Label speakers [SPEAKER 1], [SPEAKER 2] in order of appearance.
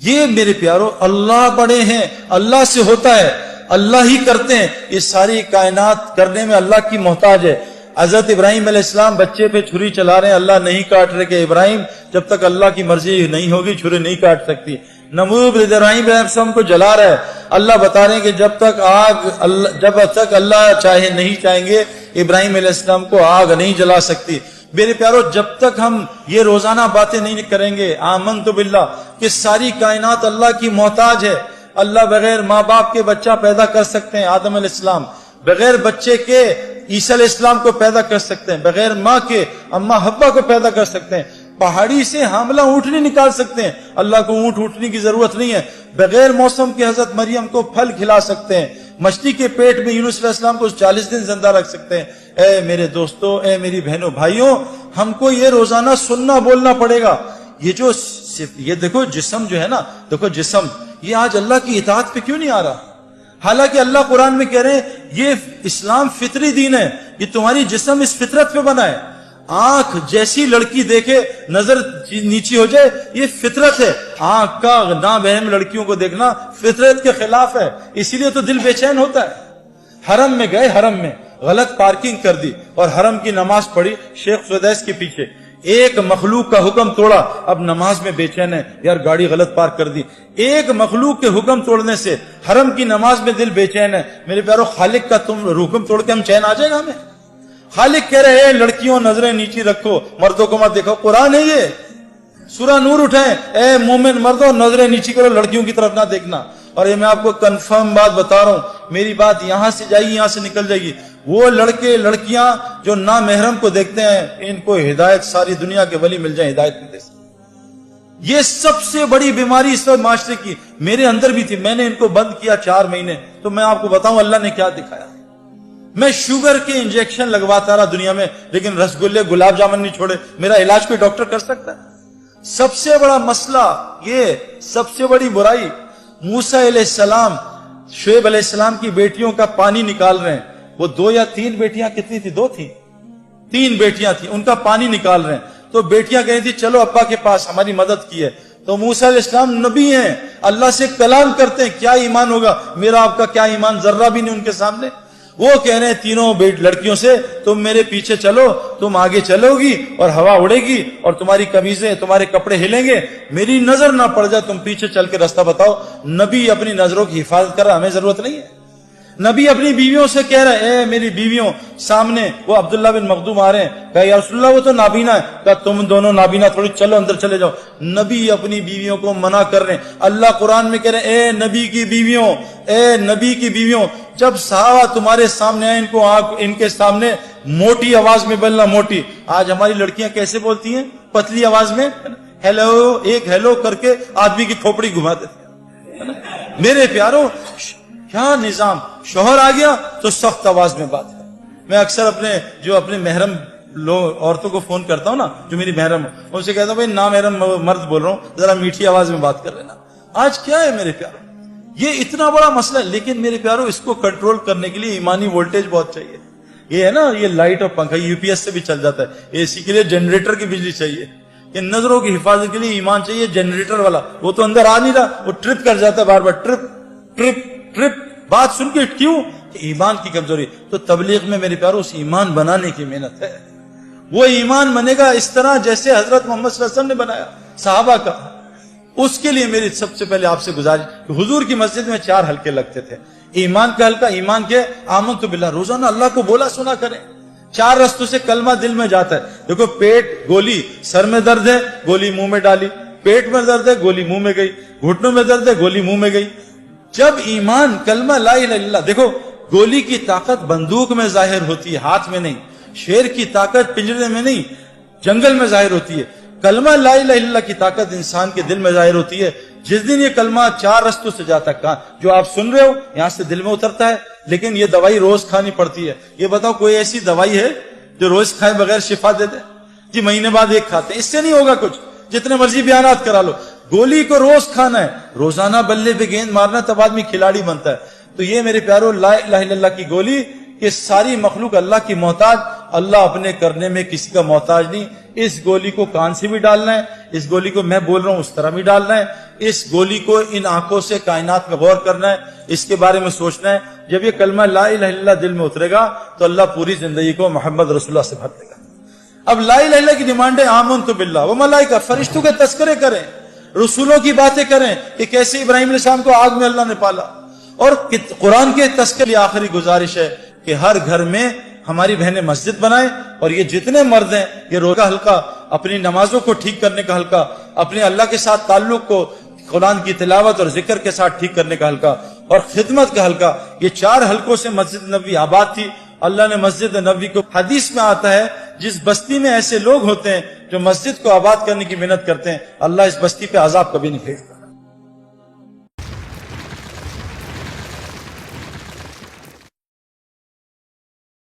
[SPEAKER 1] یہ میرے پیارو اللہ بڑے ہیں، اللہ سے ہوتا ہے، اللہ ہی کرتے ہیں، یہ ساری کائنات کرنے میں اللہ کی محتاج ہے۔ حضرت ابراہیم علیہ السلام بچے پہ چھری چلا رہے ہیں، اللہ نہیں کاٹ رہے کہ ابراہیم جب تک اللہ کی مرضی نہیں ہوگی چھری نہیں کاٹ سکتی۔ نمرود ابراہیم علیہ السلام کو جلا رہا ہے، اللہ بتا رہے ہیں کہ جب تک اللہ چاہے نہیں چاہیں گے ابراہیم علیہ السلام کو آگ نہیں جلا سکتی۔ میرے پیارو جب تک ہم یہ روزانہ باتیں نہیں کریں گے آمنت باللہ کہ ساری کائنات اللہ کی محتاج ہے، اللہ بغیر ماں باپ کے بچہ پیدا کر سکتے ہیں، آدم علیہ السلام بغیر بچے کے عیسیٰ علیہ السلام کو پیدا کر سکتے ہیں، بغیر ماں کے اماں حوا کو پیدا کر سکتے ہیں، پہاڑی سے حاملہ اونٹنی نکال سکتے ہیں، اللہ کو اونٹ اونٹنے کی ضرورت نہیں ہے، بغیر موسم کے حضرت مریم کو پھل کھلا سکتے ہیں، مچھلی کے پیٹ میں یونس علیہ السلام کو 40 دن زندہ رکھ سکتے ہیں۔ اے میرے دوستو، اے میری بہنوں بھائیوں، ہم کو یہ روزانہ سننا بولنا پڑے گا۔ یہ دیکھو جسم جو ہے نا، دیکھو جسم یہ آج اللہ کی اطاعت پہ کیوں نہیں آ رہا؟ حالانکہ اللہ قرآن میں کہہ رہے ہیں یہ اسلام فطری دین ہے، یہ تمہاری جسم اس فطرت پہ بنا ہے۔ آنکھ جیسی لڑکی دیکھے نظر نیچی ہو جائے، یہ فطرت ہے۔ آنکھ کا نابہم لڑکیوں کو دیکھنا فطرت کے خلاف ہے، اسی لیے تو دل بے چین ہوتا ہے۔ حرم میں گئے، حرم میں غلط پارکنگ کر دی اور حرم کی نماز پڑھی شیخ سدیس کے پیچھے، ایک مخلوق کا حکم توڑا، اب نماز میں بے چین ہے، یار گاڑی غلط پارک کر دی۔ ایک مخلوق کے حکم توڑنے سے حرم کی نماز میں دل بے چین ہے۔ میرے پیارو خالق کا تم حکم توڑ کے ہم چین آ جائے گا ہمیں؟ خالق کہہ رہے ہیں لڑکیوں نظریں نیچی رکھو، مردوں کو مت دیکھو، قرآن ہے یہ، سورہ نور اٹھائیں، اے مومن مردوں نظریں نیچی کرو، لڑکیوں کی طرف نہ دیکھنا۔ اور یہ میں آپ کو کنفرم بات بتا رہا ہوں، میری بات یہاں سے جائے گی یہاں سے نکل جائے گی، وہ لڑکے لڑکیاں جو نامحرم کو دیکھتے ہیں ان کو ہدایت ساری دنیا کے ولی مل جائیں، ہدایت نہیں دے سکتے۔ یہ سب سے بڑی بیماری اس وقت معاشرے کی میرے اندر بھی تھی، میں نے ان کو بند کیا 4 مہینے، تو میں آپ کو بتاؤں اللہ نے کیا دکھایا۔ میں شوگر کے انجیکشن لگواتا رہا دنیا میں، لیکن رسگلے گلاب جامن نہیں چھوڑے۔ میرا علاج کوئی ڈاکٹر کر سکتا ہے؟ سب سے بڑا مسئلہ یہ، سب سے بڑی برائی، موسیٰ علیہ السلام شعیب علیہ السلام کی بیٹیوں کا پانی نکال رہے ہیں، وہ 2 یا 3 بیٹیاں، کتنی تھی؟ 2 تھی، 3 بیٹیاں تھیں، ان کا پانی نکال رہے ہیں، تو بیٹیاں کہہ رہی تھی چلو ابا کے پاس ہماری مدد کی ہے۔ تو موسیٰ علیہ السلام نبی ہیں، اللہ سے کلام کرتے ہیں، کیا ایمان ہوگا؟ میرا آپ کا کیا ایمان؟ ذرہ بھی نہیں ان کے سامنے۔ وہ کہہ رہے ہیں تینوں لڑکیوں سے تم میرے پیچھے چلو، تم آگے چلو گی اور ہوا اڑے گی اور تمہاری قمیضیں تمہارے کپڑے ہلیں گے، میری نظر نہ پڑ جائے، تم پیچھے چل کے راستہ بتاؤ۔ نبی اپنی نظروں کی حفاظت کر رہا، ہمیں ضرورت نہیں ہے۔ نبی اپنی بیویوں سے کہہ رہے ہیں اے میری بیویوں، سامنے وہ عبداللہ بن مخدوم آ رہے ہیں، کہا یا رسول اللہ وہ تو نابینا ہے، کہا تم دونوں نابینا تھوڑی، چلو اندر چلے جاؤ۔ نبی اپنی بیویوں کو منع کر رہے ہیں۔ اللہ قرآن میں کہہ رہے ہیں اے نبی کی بیویوں، اے نبی کی بیویوں، جب صحابہ تمہارے سامنے آئے ان کے سامنے موٹی آواز میں بولنا، موٹی۔ آج ہماری لڑکیاں کیسے بولتی ہیں؟ پتلی آواز میں، ہیلو، ایک ہیلو کر کے آدمی کی کھوپڑی گھما دیتے ہیں۔ میرے پیارو کیا نظام! شوہر آ گیا تو سخت آواز میں بات ہے۔ میں اکثر اپنے محرم عورتوں کو فون کرتا ہوں نا، جو میری محرم، ان سے کہتا ہوں بھائی نامحرم مرد بول رہا ہوں، ذرا میٹھی آواز میں بات کر لینا۔ آج کیا ہے میرے پیارو؟ یہ اتنا بڑا مسئلہ ہے، لیکن میرے پیارو اس کو کنٹرول کرنے کے لیے ایمانی وولٹیج بہت چاہیے۔ یہ ہے نا، یہ لائٹ اور پنکھا یو پی ایس سے بھی چل جاتا ہے، اے سی کے لیے جنریٹر کی بجلی چاہیے، کہ نظروں کی حفاظت کے لیے ایمان چاہیے جنریٹر والا۔ وہ تو اندر آ نہیں رہا، وہ ٹرپ کر جاتا ہے بار بار، ٹرپ ٹرپ ٹرپ، بات سن کے کیوں؟ کہ ایمان کی کمزوری۔ تو تبلیغ میں میرے پیارو اس ایمان بنانے کی محنت ہے۔ وہ ایمان بنے گا اس طرح جیسے حضرت محمد صلی اللہ علیہ وسلم نے بنایا صحابہ کا۔ اس کے لیے میری سب سے پہلے آپ سے گزارش کہ حضور کی مسجد میں 4 حلقے لگتے تھے، ایمان کا حلقہ، ایمان کے آمنت باللہ، روزانہ اللہ کو بولا سنا کریں۔ 4 رستوں سے کلمہ دل میں جاتا ہے۔ دیکھو پیٹ گولی، سر میں درد ہے گولی منہ میں ڈالی، پیٹ میں درد ہے گولی منہ میں گئی، گھٹنوں میں درد ہے گولی منہ میں گئی۔ جب ایمان کلمہ لا الہ الا اللہ، دیکھو گولی کی طاقت بندوق میں ظاہر ہوتی ہے، ہاتھ میں نہیں۔ شیر کی طاقت پنجرے میں نہیں، جنگل میں ظاہر ہوتی ہے۔ کلمہ لا الہ الا اللہ کی طاقت انسان کے دل میں ظاہر ہوتی ہے۔ جس دن یہ کلمہ 4 رستوں سے جاتا ہے، جو آپ سن رہے ہو یہاں سے دل میں اترتا ہے، لیکن یہ دوائی روز کھانی پڑتی ہے۔ یہ بتاؤ کوئی ایسی دوائی ہے جو روز کھائے بغیر شفا دے دے؟ جی مہینے بعد ایک کھاتے ہیں، اس سے نہیں ہوگا کچھ، جتنے مرضی بیانات کرا لو۔ گولی کو روز کھانا ہے، روزانہ بلے پہ گیند مارنا، تب آدمی کھلاڑی بنتا ہے۔ تو یہ میرے پیارو لا الہ الا اللہ کی گولی، کہ ساری مخلوق اللہ کی محتاج، اللہ اپنے کرنے میں کسی کا محتاج نہیں۔ اس گولی کو کان سے بھی ڈالنا ہے، اس گولی کو میں بول رہا ہوں اس طرح بھی ڈالنا ہے، اس گولی کو ان آنکھوں سے کائنات میں غور کرنا ہے، اس کے بارے میں سوچنا ہے۔ جب یہ کلمہ لا الہ الا اللہ دل میں اترے گا تو اللہ پوری زندگی کو محمد رسول اللہ سے بھر دے گا۔ اب لا الہ الا اللہ کی ڈیمانڈ ہے آمنت باللہ و ملائکہ، فرشتوں کے تذکرے کریں، رسولوں کی باتیں کریں کہ کیسے ابراہیم علیہ السلام کو آگ میں اللہ نے پالا، اور قرآن کے تذکرے۔ آخری گزارش ہے کہ ہر گھر میں ہماری بہنیں مسجد بنائیں، اور یہ جتنے مرد ہیں یہ روزہ حلقہ، اپنی نمازوں کو ٹھیک کرنے کا حلقہ، اپنے اللہ کے ساتھ تعلق کو قرآن کی تلاوت اور ذکر کے ساتھ ٹھیک کرنے کا حلقہ، اور خدمت کا حلقہ، یہ 4 حلقوں سے مسجد نبوی آباد تھی۔ اللہ نے مسجد نبوی کو، حدیث میں آتا ہے جس بستی میں ایسے لوگ ہوتے ہیں جو مسجد کو آباد کرنے کی محنت کرتے ہیں، اللہ اس بستی پہ عذاب کبھی نہیں بھیجتا۔